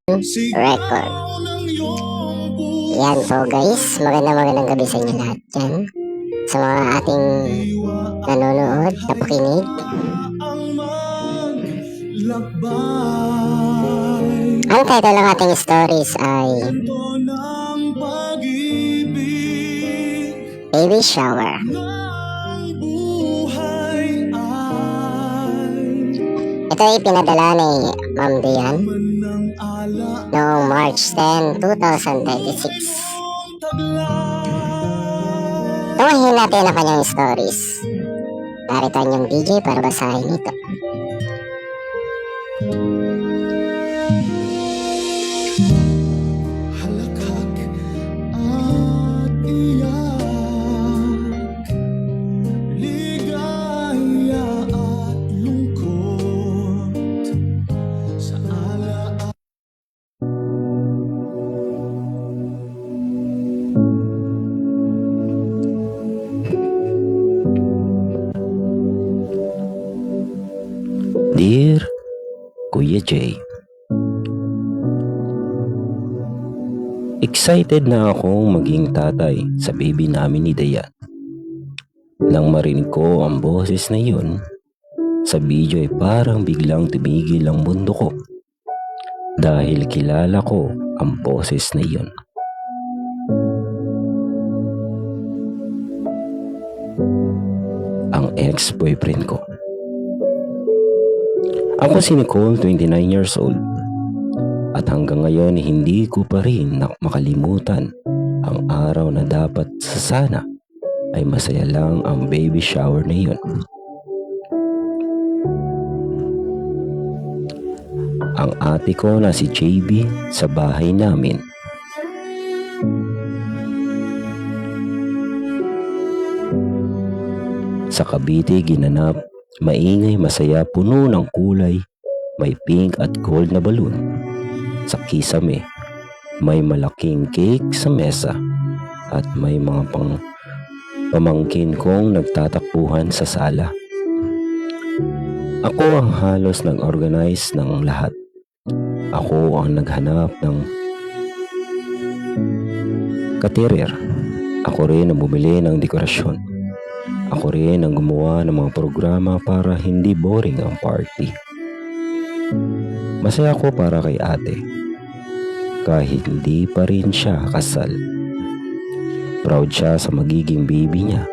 record. Yan, so guys, magandang gabi sa inyo lahat dyan. Sa mga ating nanonood, napakinig. Ang title ng ating stories ay Baby Shower. Ito ay pinadala ni Ma'am Dian noong March 10, 2026. Tungahin natin ang kanyang stories. Narito ang inyong DJ para basahin ito. Dear Kuya Jay, excited na akong maging tatay sa baby namin ni Dayan. Nang marinig ko ang boses na yun, sa video ay parang biglang tumigil ang mundo ko dahil kilala ko ang boses na yun. Ang ex-boyfriend ko. Ako si Nicole, 29 years old, at hanggang ngayon hindi ko pa rin makalimutan ang araw na dapat sa sana ay masaya lang ang baby shower na yun. Ang ate ko na si JB sa bahay namin. Sa Cavite ginanap. Maingay, masaya, puno ng kulay, may pink at gold na balloon. Sa kisame, may malaking cake sa mesa at may mga pamangkin kong nagtatakbuhan sa sala. Ako ang halos nag-organize ng lahat. Ako ang naghanap ng caterer. Ako rin ang bumili ng dekorasyon. Ako rin ang gumawa ng mga programa para hindi boring ang party. Masaya ako para kay ate. Kahit hindi pa rin siya kasal. Proud siya sa magiging baby niya.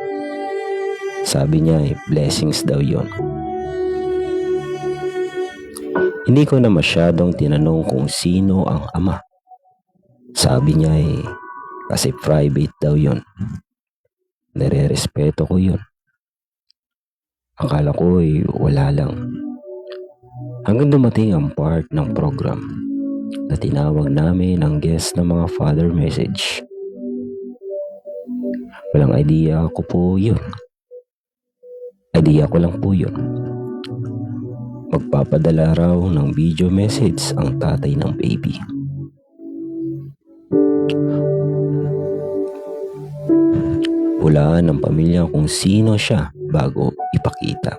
Sabi niya ay blessings daw yon. Hindi ko na masyadong tinanong kung sino ang ama. Sabi niya ay kasi private daw yon. Nare-respeto ko yun. Akala ko ay wala lang. Hanggang dumating ang part ng program na tinawag namin ang guest ng mga father message. Walang idea ko po yun. Idea ko lang po yun. Magpapadala raw ng video message ang tatay ng baby. Hulaan ng pamilya kung sino siya bago ipakita.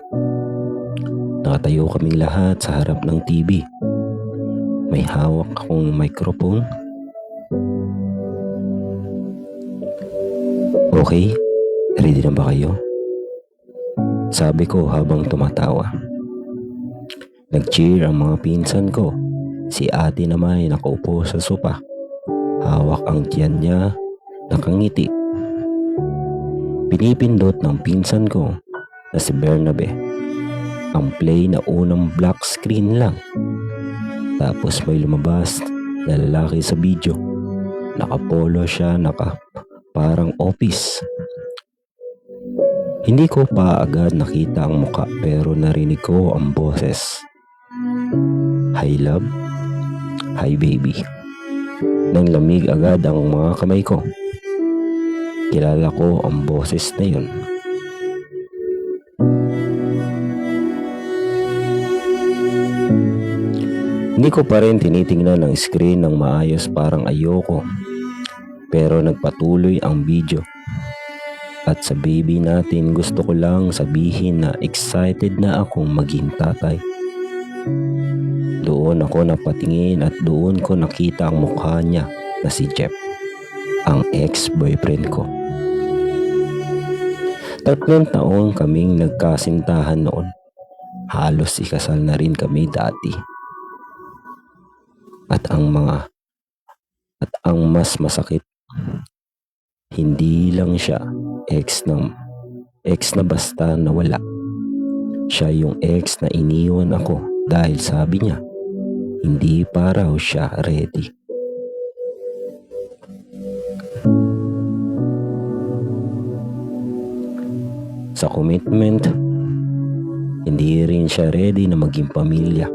Nakatayo kaming lahat sa harap ng TV. May hawak akong microphone. Okay, ready na ba kayo? Sabi ko habang tumatawa. Nag-cheer ang mga pinsan ko. Si ate naman ay nakaupo sa sopa. Hawak ang tiyan niya, nakangiti. Pinipindot ng pinsan ko na si Bernabe ang play na unang black screen lang. Tapos may lumabas na lalaki sa video. Nakapolo siya, parang office. Hindi ko pa agad nakita ang muka pero narinig ko ang boses. Hi love, hi baby. Nang lamig agad ang mga kamay ko. Kilala ko ang boses na yun. Hindi ko pa rin tinitingnan ang screen ng maayos, parang ayoko. Pero nagpatuloy ang video. At sa baby natin, gusto ko lang sabihin na excited na akong maging tatay. Doon ako napatingin at doon ko nakita ang mukha niya na si Jeff, ang ex-boyfriend ko. 3 taon kaming nagkasintahan noon. Halos ikasal na rin kami dati. At ang mas masakit, hindi lang siya ex na basta nawala. Siya yung ex na iniwan ako dahil sabi niya, hindi pa raw siya ready. Sa commitment, hindi rin siya ready na maging pamilya.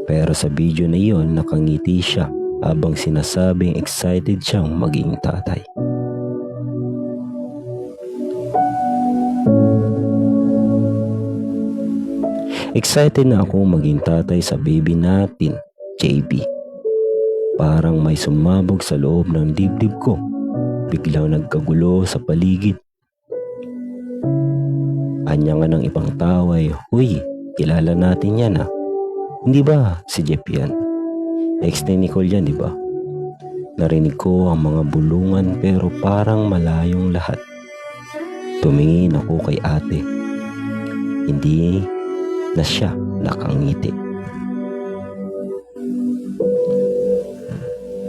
Pero sa video na iyon, nakangiti siya habang sinasabing excited siyang maging tatay. Excited na ako maging tatay sa baby natin, JB. Parang may sumabog sa loob ng dibdib ko. Biglang nagkagulo sa paligid. Anya nga ng ibang tao ay, "Uy, kilala natin yan ah. Hindi ba si Jeff yan? Ex ni Nicole yan, di ba?" Narinig ko ang mga bulungan pero parang malayong lahat. Tumingin ako kay ate. Hindi na siya nakangiti.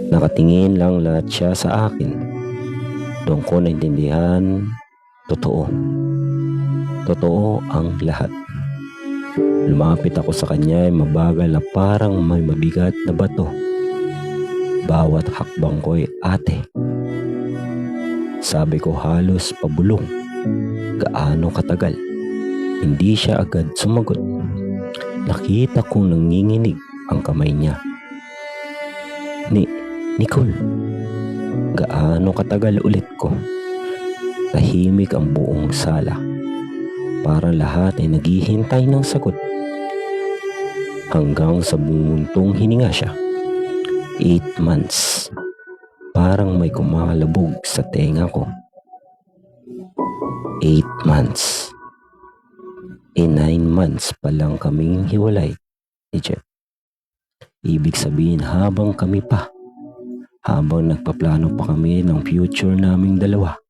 Nakatingin lang lahat siya sa akin. Doon ko naintindihan, totoo ang lahat. Lumapit ako sa kanya ay mabagal na parang may mabigat na bato. Bawat hakbang ko ay, "Ate." Sabi ko halos pabulong. Gaano katagal? Hindi siya agad sumagot. Nakita kong nanginginig ang kamay niya. Nicole." Gaano katagal ulit ko. Tahimik ang buong sala. Para lahat ay naghihintay ng sagot. Hanggang sa bumuntong hininga siya. 8 months. Parang may kumalabog sa tenga ko. 8 months. 9 months pa lang kaming hiwalay ni Jeff. Ibig sabihin habang nagpaplano pa kami ng future naming dalawa,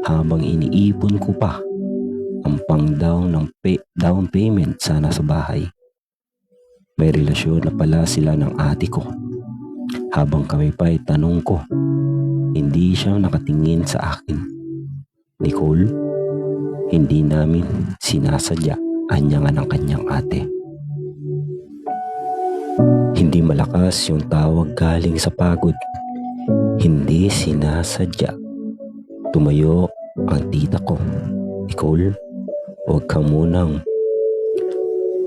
habang iniipon ko pa ang down payment sana sa bahay. May relasyon na pala sila ng ate ko. Habang kami pa ay tanong ko, hindi siya nakatingin sa akin. "Nicole, hindi namin sinasadya," anya nga ng kanyang ate. Hindi malakas yung tawag galing sa pagod. Hindi sinasadya. Tumayo ang tita ko. "Nicole, huwag ka munang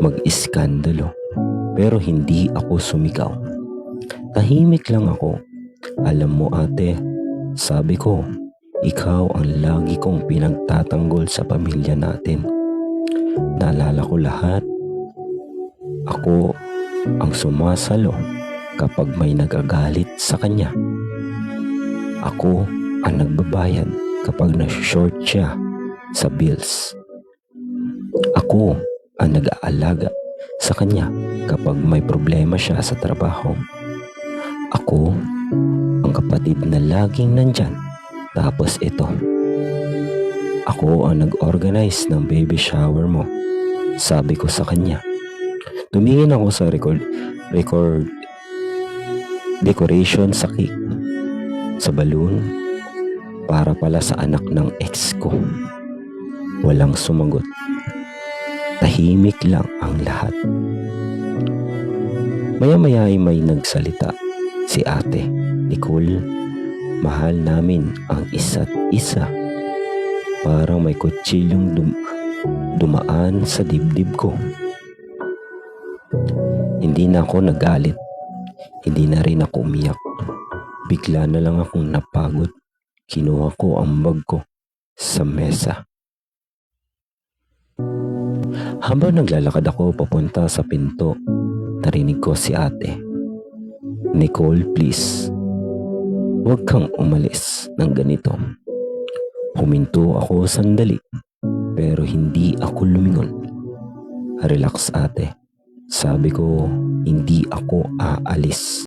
mag-iskandalo." Pero hindi ako sumigaw. Tahimik lang ako. "Alam mo ate," sabi ko, "ikaw ang lagi kong pinagtatanggol sa pamilya natin. Naalala ko lahat. Ako ang sumasalo kapag may nagagalit sa kanya. Ako ang nagbabayad kapag na-short siya sa bills. Ako ang nag-aalaga sa kanya kapag may problema siya sa trabaho. Ako ang kapatid na laging nandyan. Tapos ito, ako ang nag-organize ng baby shower mo," sabi ko sa kanya. Tumingin ako sa decoration sa cake, sa balloon, para pala sa anak ng ex ko. Walang sumagot. Tahimik lang ang lahat. Maya-maya ay may nagsalita. Si ate. "Nicole, mahal namin ang isa't isa." Parang may kutsilyong dumaan sa dibdib ko. Hindi na ako nagalit. Hindi na rin ako umiyak. Bigla na lang akong napagod. Kinuha ko ang bag ko sa mesa. Habang naglalakad ako papunta sa pinto, narinig ko si ate. "Nicole, please. Huwag kang umalis ng ganito." Huminto ako sandali, pero hindi ako lumingon. "Relax ate. Sabi ko, hindi ako aalis.